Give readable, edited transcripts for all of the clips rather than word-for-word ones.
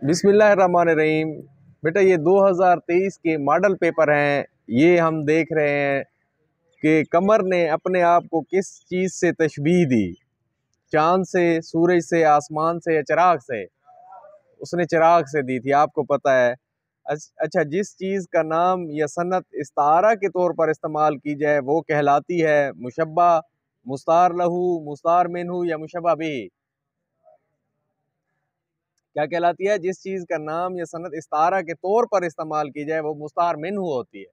बिस्मिल्लाहिर्रहमानिर्रहीम। बेटा ये 2023 के मॉडल पेपर हैं। ये हम देख रहे हैं कि कमर ने अपने आप को किस चीज़ से तशबीह दी। चांद से, सूरज से, आसमान से या चिराग से? उसने चिराग से दी थी, आपको पता है। अच्छा, जिस चीज़ का नाम या सनत इस्तारा के तौर पर इस्तेमाल की जाए वो कहलाती है मुशब्बा, मुस्तार लहू, मुस्तार मिन्हू या मुशब्बा बिही। क्या कहलाती है? जिस चीज़ का नाम या सनत इस्तारा के तौर पर इस्तेमाल की जाए वो मुस्तार मिन्हू होती है।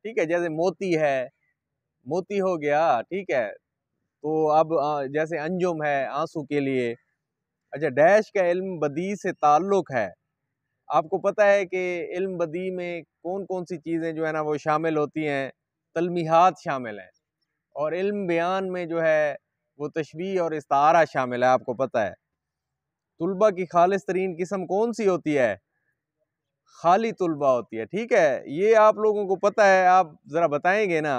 ठीक है, जैसे मोती है, मोती हो गया। ठीक है, तो अब जैसे अंजुम है आंसू के लिए। अच्छा, डैश का इल्म बदी से ताल्लुक है। आपको पता है कि इल्म बदी में कौन कौन सी चीज़ें जो है ना वो शामिल होती हैं? तलमीहात शामिल हैं। और इल्म बयान में जो है वो तशबीह और इस्तारा शामिल है, आपको पता है। तुलबा की खालिस तरीन किस्म कौन सी होती है? खाली तुलबा होती है। ठीक है, ये आप लोगों को पता है, आप ज़रा बताएंगे ना।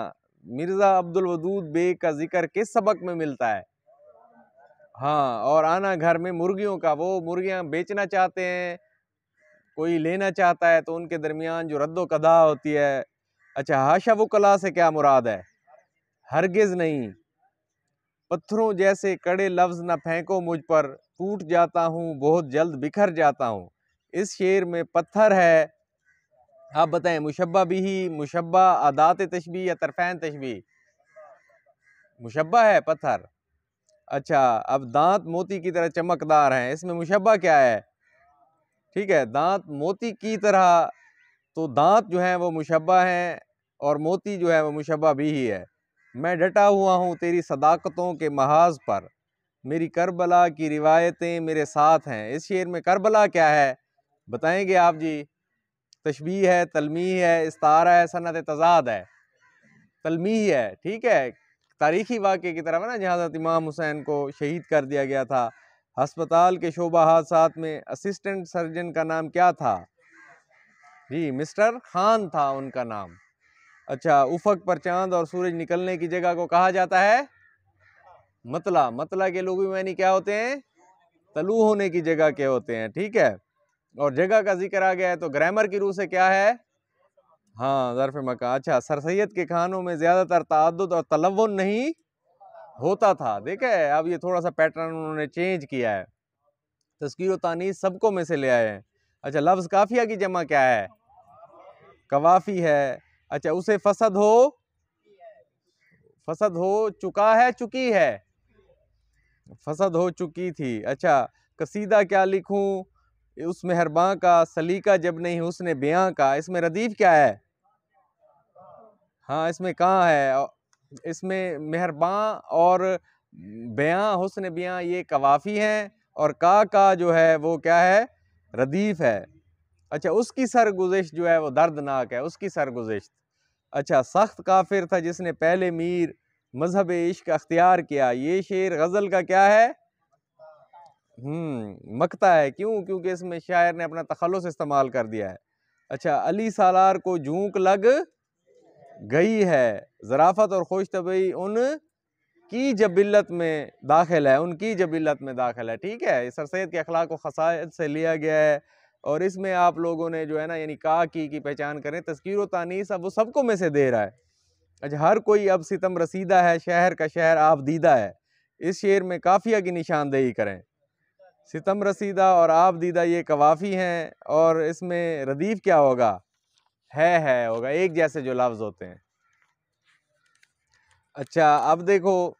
मिर्ज़ा अब्दुल वदूद बेग का जिक्र किस सबक में मिलता है? हाँ, और आना घर में मुर्गियों का, वो मुर्गियाँ बेचना चाहते हैं, कोई लेना चाहता है, तो उनके दरमियान जो रद्दो कदा होती है। अच्छा, हाशा वो कला से क्या मुराद है? हरगिज़ नहीं। पत्थरों जैसे कड़े लफ्ज़ न फेंको मुझ पर, टूट जाता हूँ बहुत जल्द बिखर जाता हूँ। इस शेर में पत्थर है। आप बताएं, मुशब्बा बिही, मुशब्बा अदात तशबीह या तरफ़ैन तशबीह? मुशब्बा है पत्थर। अच्छा, अब दांत मोती की तरह चमकदार हैं, इसमें मुशब्बा क्या है? ठीक है, दांत मोती की तरह, तो दांत जो है वो मुशब्बा हैं और मोती जो है वो मुशब्बा बिही है। मैं डटा हुआ हूँ तेरी सदाकतों के महाज पर, मेरी करबला की रिवायतें मेरे साथ हैं। इस शेर में करबला क्या है, बताएंगे आप जी? तशबीह है, तलमीह है, इस्तारा है, सनत तज़ाद है? तलमीह है। ठीक है, तारीखी वाक़े की तरफ है ना, जहाँ हज़रत इमाम हुसैन को शहीद कर दिया गया था। अस्पताल के शोबा हादसात में असिस्टेंट सर्जन का नाम क्या था? जी, मिस्टर खान था उनका नाम। अच्छा, उफक पर चांद और सूरज निकलने की जगह को कहा जाता है मतला। मतला के लुग़वी मानी क्या होते हैं? तलू होने की जगह के होते हैं। ठीक है, और जगह का जिक्र आ गया है तो ग्रामर की रूह से क्या है? हाँ, ज़र्फ़ मकान। अच्छा, सर सैयद के खानों में ज़्यादातर तअद्दुद और तलव्वुन नहीं होता था। देखा है, अब ये थोड़ा सा पैटर्न उन्होंने चेंज किया है। तज़कीर व तानीस सबको में से ले आए हैं। अच्छा, लफ्ज़ काफ़िया की जमा क्या है? कवाफ़ी है। अच्छा, उसे फसद हो चुका है, चुकी है? फसद हो चुकी थी। अच्छा, कसीदा क्या लिखूं उस मेहरबां का, सलीका जब नहीं हुस्न बयां का? इसमें रदीफ क्या है? हाँ, इसमें कहाँ है? इसमें मेहरबां और बयां, हुस्न बयां, ये कवाफ़ी हैं, और का जो है वो क्या है? रदीफ है। अच्छा, उसकी सरगुज़िश्त जो है वो दर्दनाक है, उसकी सरगुज़िश्त। अच्छा, सख्त काफिर था जिसने पहले मीर मजहब इश्क अख्तियार किया। ये शेर गज़ल का क्या है? मकता है। क्यों? क्योंकि इसमें शायर ने अपना तखल्लुस इस्तेमाल कर दिया है। अच्छा, अली सालार को झूंक लग गई है, ज़राफ़त और खुश तबई उन की जबिल्लत में दाखिल है, उनकी जबिल्लत में दाखिल है। ठीक है, सर सैयद के अखलाक व खसाइल से लिया गया है। और इसमें आप लोगों ने जो है ना, यानी की पहचान करें। तज़कीर व तानीस अब वो सबको में से दे रहा है। अच्छा, हर कोई अब सितम रसीदा है, शहर का शहर आप दीदा है। इस शेर में काफिया की निशानदेही करें। सितम रसीदा और आप दीदा ये कवाफी हैं, और इसमें रदीफ क्या होगा? है होगा, एक जैसे जो लफ्ज होते हैं। अच्छा, अब देखो,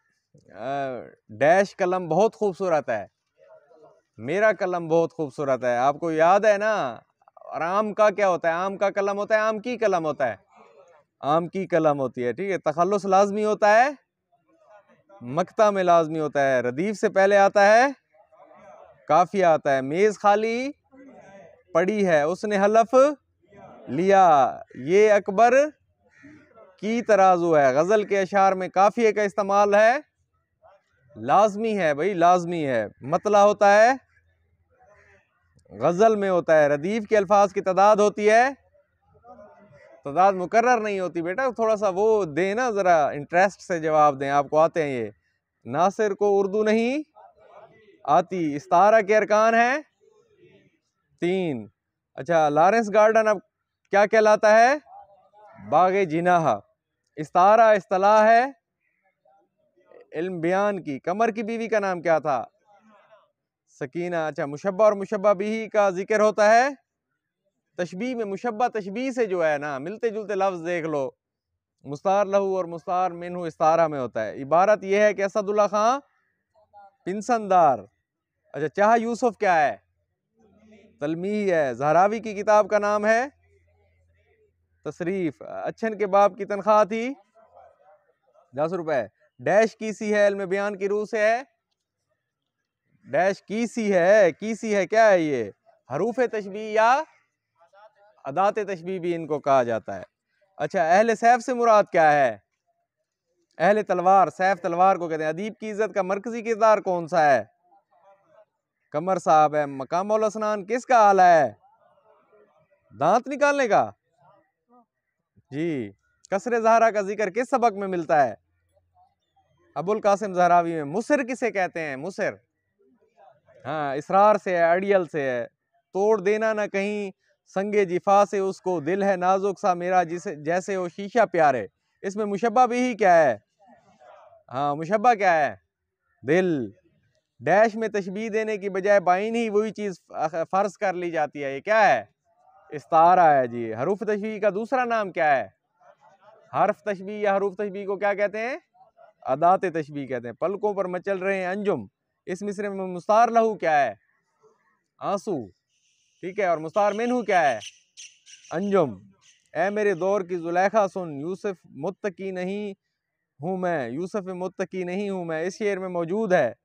डैश कलम बहुत खूबसूरत है, मेरा कलम बहुत खूबसूरत है। आपको याद है ना? और आम का क्या होता है? आम का कलम होता है, आम की कलम होता है, आम की कलम होती है। ठीक है, तखल्लुस लाजमी होता है, मक्ता में लाजमी होता है। रदीफ से पहले आता है काफिया आता है। मेज खाली पड़ी है, उसने हलफ लिया, ये अकबर की तराजू है। गजल के अशार में काफिये का इस्तेमाल है, लाजमी है भाई, लाजमी है। मतला होता है, गजल में होता है। रदीफ के अल्फाज की तादाद होती है, तादाद मुकर्रर नहीं होती। बेटा थोड़ा सा वो दें ना, जरा इंटरेस्ट से जवाब दें, आपको आते हैं ये। नासिर को उर्दू नहीं आती। इस्तारा के अरकान है, 3। अच्छा, लॉरेंस गार्डन अब क्या कहलाता है? बागे जिनाह। इस्तारा इस्तिलाह है इल्म बयान की। कमर की बीवी का नाम क्या था? सकीना। अच्छा, मुशब्बा और मुशब्बा बिही का जिक्र होता है तशबीह में। मुशब्बा तशबीह से जो है ना मिलते जुलते लफ्ज देख लो, मुस्तार लहू और मुस्तार मिन्हु इस्तारा में होता है। इबारत यह है कि असदुल्ला खां पिंसनदार। अच्छा, चाह यूसुफ क्या है? तलमी है। जहरावी की किताब का नाम है तसरीफ। अच्छन के बाप की तनख्वाह थी 10 रुपए। डैश की सी है इल्म बयान की रूह से है। डैश की सी है, की सी है क्या है ये? हरूफ तशबीह या अदात तशबीह भी इनको कहा जाता है। अच्छा, अहले सैफ से मुराद क्या है? अहले तलवार। सैफ तलवार को कहते हैं। अदीब की इज्जत का मरकजी किरदार कौन सा है? कमर साहब है। मकामुल असनान किसका आला है? दांत निकालने का जी। कसरे जहरा का जिक्र किस सबक में मिलता है? अबुल कासिम जहरावी में। मुसर किसे कहते हैं? मुसर, हाँ, इसरार से है, अड़ियल से है। तोड़ देना ना कहीं संगे जिफा से उसको, दिल है नाजुक सा मेरा जिसे जैसे वो शीशा प्यारे। इसमें मुशब्बा भी ही क्या है? हाँ, मुशब्बा क्या है? दिल। डैश में तशबीह देने की बजाय बाइन ही वही चीज फर्ज कर ली जाती है। ये क्या है? इस्तारा है जी। हरूफ तशबीह का दूसरा नाम क्या है? हर्फ तशबीह या हरूफ तशबीह को क्या कहते हैं? अदात तशबीह कहते हैं। पलकों पर मचल रहे हैं अंजुम। इस मिसरे में मुस्तार लहू क्या है? आंसू, ठीक है। और मुस्तार मिन्हु क्या है? अंजुम। ए मेरे दौर की जुलेखा सुन, यूसुफ मुत्तकी नहीं हूँ मैं, यूसुफ मुत्तकी नहीं हूँ मैं। इस शेर में मौजूद है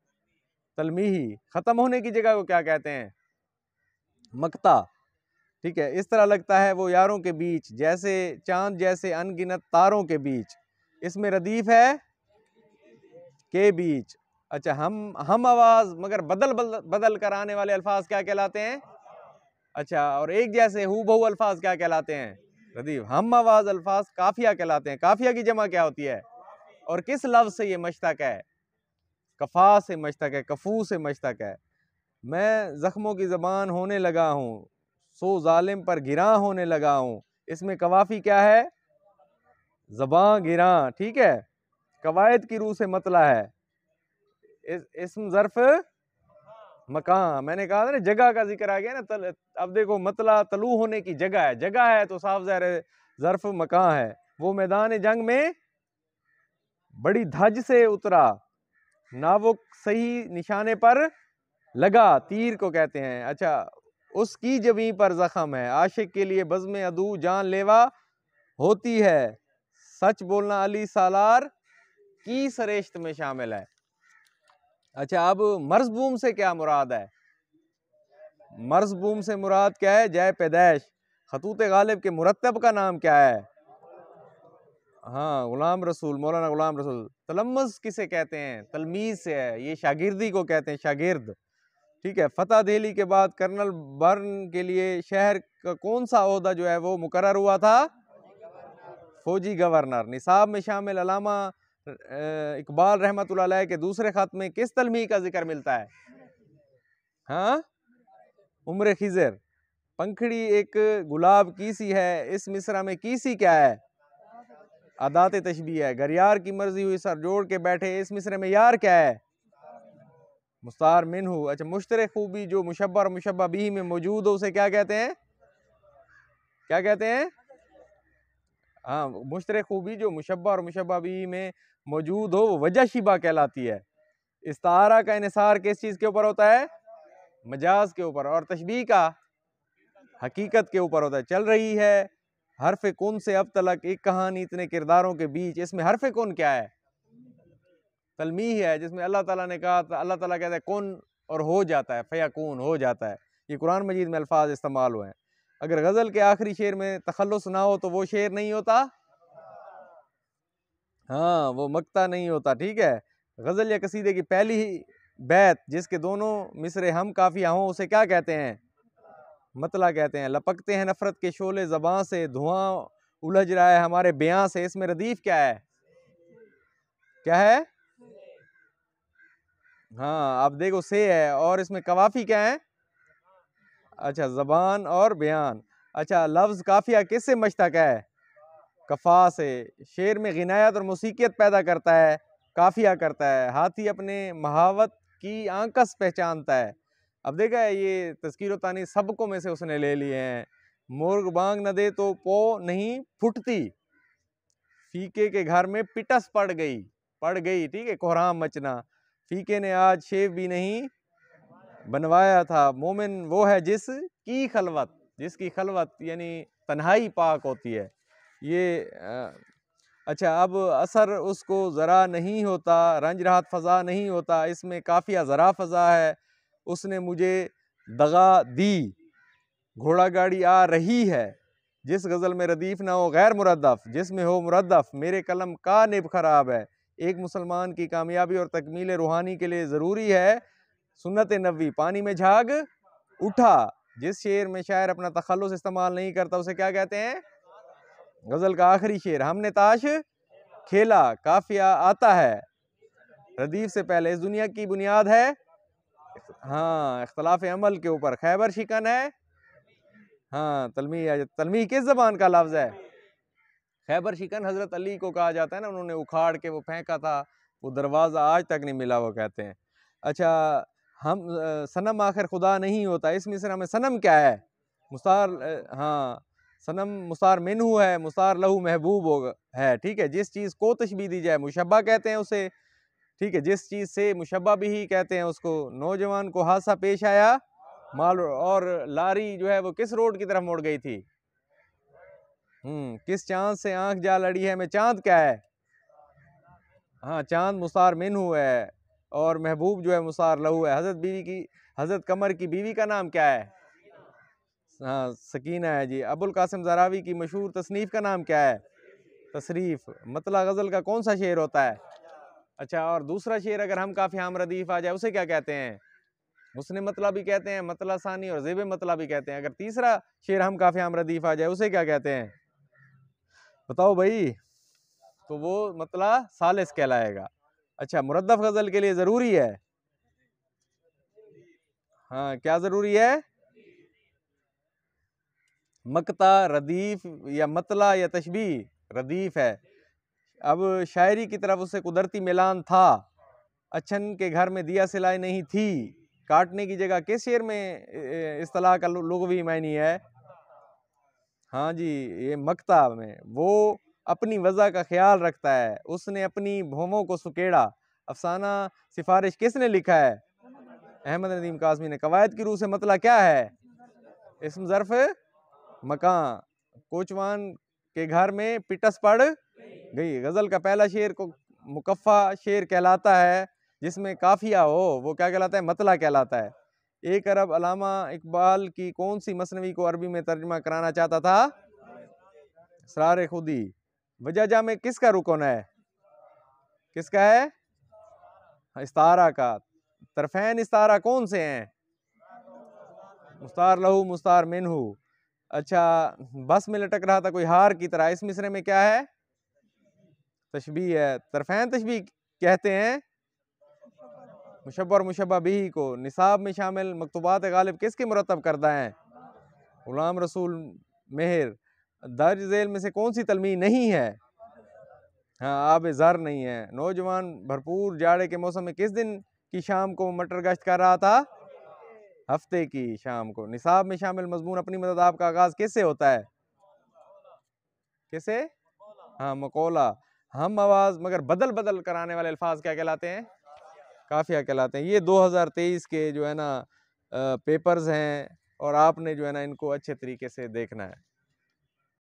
तलमीही। खत्म होने की जगह को क्या कहते हैं? मक्ता, ठीक है। इस तरह लगता है वो यारों के बीच जैसे चांद जैसे अनगिनत तारों के बीच। इसमें रदीफ है के बीच। अच्छा, हम आवाज मगर बदल बदल बदल कर आने वाले अल्फाज क्या कहलाते हैं? अच्छा, और एक जैसे हू बहु अल्फाज क्या कहलाते हैं? रदीफ। हम आवाज अल्फाज काफिया कहलाते हैं। काफिया की जमा क्या होती है? और किस लफ्ज से ये मश्तक है? कफा से मश्तक है, कफू से मश्तक है। मैं जख्मों की जबान होने लगा हूँ, सो जालिम पर गिरा होने लगा हूँ। इसमें कवाफी क्या है? जबां गिरा, ठीक है। कवायद की रूह से मतला है। इसम जर्फ मकान। मैंने कहा था ना जगह का जिक्र आ गया ना। अब देखो, मतला तलू होने की जगह है। जगह है तो साफ ज़ाहिर है जर्फ मकान है। वो मैदान जंग में बड़ी धज से उतरा, नावुक सही निशाने पर लगा, तीर को कहते हैं। अच्छा, उसकी जबीं पर जख्म है, आशिक के लिए बज़्म अदू जान लेवा होती है। सच बोलना अली सालार की सरेश्त में शामिल है। अच्छा, अब मर्ज़बूम से क्या मुराद है? मर्ज़बूम से मुराद क्या है? जय पैदैश। खतूत गालिब के मुरत्तब का नाम क्या है? हाँ, गुलाम रसूल, मौलाना गुलाम रसूल। तलम्मुज़ किसे कहते हैं? तलमीज़ से है। ये शागिर्दी को कहते हैं, शागिर्द, ठीक है। फतेह दिल्ली के बाद कर्नल बर्न के लिए शहर का कौन सा ओहदा जो है वो मुकर्रर हुआ था? फौजी गवर्नर। निसाब में शामिल अलामा इकबाल रहमतुल्लाह अलैह के दूसरे खत में किस तलमी का जिक्र मिलता है? हाँ, उम्र खिजर। पंखड़ी एक गुलाब की सी है। इस मिसरा में की सी क्या है? अदात तशबीह है। गरियार की मर्जी हुई सर जोड़ के बैठे। इस मिसरे में यार क्या है? मुस्तार मिन्हु। अच्छा, मुश्तरक खूबी जो मुशब्बा और मुशब्बा बिही में मौजूद हो उसे क्या कहते हैं? क्या कहते हैं? हाँ, मुश्तरक खूबी जो मुशब्बा और मुशब्बा बिही में मौजूद हो वो वजह शिबा कहलाती है। इस्तारा का इन्हिसार किस चीज के ऊपर होता है? मजाज के ऊपर। और तशबीह का हकीकत के ऊपर होता है। चल रही है हरफ कुन से अब तलक एक कहानी इतने किरदारों के बीच। इसमें हरफ कुन क्या है? तलमीह है, जिसमें अल्लाह ताला ने कहा, अल्लाह ताला कहता है कुन और हो जाता है, फयाकून हो जाता है। ये कुरान मजीद में अल्फाज इस्तेमाल हुए हैं। अगर गज़ल के आखिरी शेर में तखल्लुस ना हो तो वो शेर नहीं होता। हाँ, वो मक्ता नहीं होता, ठीक है। गज़ल या कसीदे की पहली ही बैत जिसके दोनों मिसरे हम काफिया हों उसे क्या कहते हैं? मतला कहते हैं। लपकते हैं नफरत के शोले ज़बां से, धुआं उलझ रहा है हमारे बयां से। इसमें रदीफ क्या है? क्या है? हाँ, अब देखो से है। और इसमें कवाफी क्या है? अच्छा, ज़बान और बयान। अच्छा, लफ्ज़ काफ़िया किससे मुश्तक़ है? कफ़ा से। शेर में ग़िनायत और मूसीक़ियत पैदा करता है, काफ़िया करता है। हाथी अपने महावत की आंकस पहचानता है। अब देखा है ये तज़कीर व तानीस सबकों में से उसने ले लिए हैं। मुर्ग बांग न दे तो पो नहीं फुटती, फीके के घर में पिटस पड़ गई, ठीक है, कोहराम मचना। फीके ने आज शेव भी नहीं बनवाया था। मोमिन वो है जिसकी खलवत यानी तन्हाई पाक होती है। ये अच्छा, अब असर उसको ज़रा नहीं होता, रंज राहत फ़ज़ा नहीं होता। इसमें काफ़िया ज़रा फ़ज़ा है। उसने मुझे दगा दी, घोड़ा गाड़ी आ रही है। जिस गज़ल में रदीफ़ ना हो गैर मुरद्दफ़, जिसमें हो मुरद्दफ़, मेरे कलम का निब ख़राब है। एक मुसलमान की कामयाबी और तकमील रूहानी के लिए ज़रूरी है सुन्नत नबवी, पानी में झाग उठा। जिस शेर में शायर अपना तखल्लुस इस्तेमाल नहीं करता उसे क्या कहते हैं? गज़ल का आखिरी शेर, हमने ताश खेला। काफिया आता है रदीफ से पहले। इस दुनिया की बुनियाद है, हाँ, इख्तलाफ अमल के ऊपर। खैबर शिकन है, हाँ, तलमी किस ज़बान का लफ्ज़ है? खैबर शिकन हज़रत अली को कहा जाता है ना, उन्होंने उखाड़ के वो फेंका था, वो दरवाज़ा आज तक नहीं मिला, वो कहते हैं। अच्छा, हम सनम आखिर खुदा नहीं होता, इस मिसरा में सनम क्या है? मुस्तार, हाँ, सनम मुस्तार मिन्हु है, मुस्तार लहू महबूब है, ठीक है। जिस चीज़ को तशबीह दी जाए मुशब्बा कहते हैं उसे, ठीक है। जिस चीज़ से मुशब्बा भी ही कहते हैं उसको। नौजवान को हादसा पेश आया माल, और लारी जो है वो किस रोड की तरफ मुड़ गई थी? किस चांद से आंख जा लड़ी है? में चांद क्या है? हाँ, चांद मुस्तार मिन्हु है और महबूब जो है मुस्तार लहू है। हज़रत कमर की बीवी का नाम क्या है? हाँ, सकीना है जी। अबुल कासिम ज़रावी की मशहूर तसनीफ़ का नाम क्या है? तसरीफ़। मतला गज़ल का कौन सा शेर होता है? अच्छा, और दूसरा शेर अगर हम काफ़ी हम रदीफ़ आ जाए उसे क्या कहते हैं? हुस्न मतला भी कहते हैं, मतला सानी और ज़ेब मतला भी कहते हैं। अगर तीसरा शेर हम काफ़ी हम रदीफ़ आ जाए उसे क्या कहते हैं? बताओ भाई। तो वो मतला सालिस कहलाएगा। अच्छा, मुरद्दफ़ गज़ल के लिए ज़रूरी है, हाँ, क्या ज़रूरी है? मकता, रदीफ़ या मतला या तशबीह? रदीफ़ है। अब शायरी की तरफ उससे कुदरती मिलान था। अच्छन के घर में दिया सिलाई नहीं थी। काटने की जगह किस शेर में इस्तिलाह का लुग़वी मायनी है? हाँ जी, ये मक्ता में। वो अपनी वज़ा का ख्याल रखता है, उसने अपनी भौमों को सुकेड़ा। अफसाना सिफारिश किसने लिखा है? अहमद नदीम काज़मी ने। कवायद की रूह से मतला क्या है? इस्म ज़र्फ़ मकान। कोचवान के घर में पिटस पड़ गई। गज़ल का पहला शेर को मुकफ़ा शेर कहलाता है, जिसमें काफिया हो, वो क्या कहलाता है? मतला कहलाता है। एक अरब अल्लामा इकबाल की कौन सी मसनवी को अरबी में तर्जुमा कराना चाहता था? असरार खुदी। वजह में किसका रुकन है? किसका है? इस्तारा का। तरफैन इस्तारा कौन से हैं? मुस्तार लहू, मुस्तार मिन्हु। अच्छा, बस में लटक रहा था कोई हार की तरह, इस मिसरे में क्या है? तशबीह है। तरफैन तशबीह कहते हैं मुशब्बा और मुशब्बा बिही को। निसाब में शामिल मकतूबात गालिब किसके मुरतब करदा हैं? गुलाम रसूल मेहर। दर्ज झेल में से कौन सी तलमीह नहीं है? हाँ, आब ज़र नहीं है। नौजवान भरपूर जाड़े के मौसम में किस दिन की शाम को मटर गश्त कर रहा था? हफ्ते की शाम को। निसाब में शामिल मजमून अपनी मदद आपका आगाज़ किससे होता है? किससे? हाँ, मकौला। हम आवाज़ मगर बदल बदल कराने वाले अल्फाज क्या कहलाते हैं? काफिया कहलाते हैं। ये 2023 के जो है ना पेपर्स हैं, और आपने जो है ना इनको अच्छे तरीके से देखना है।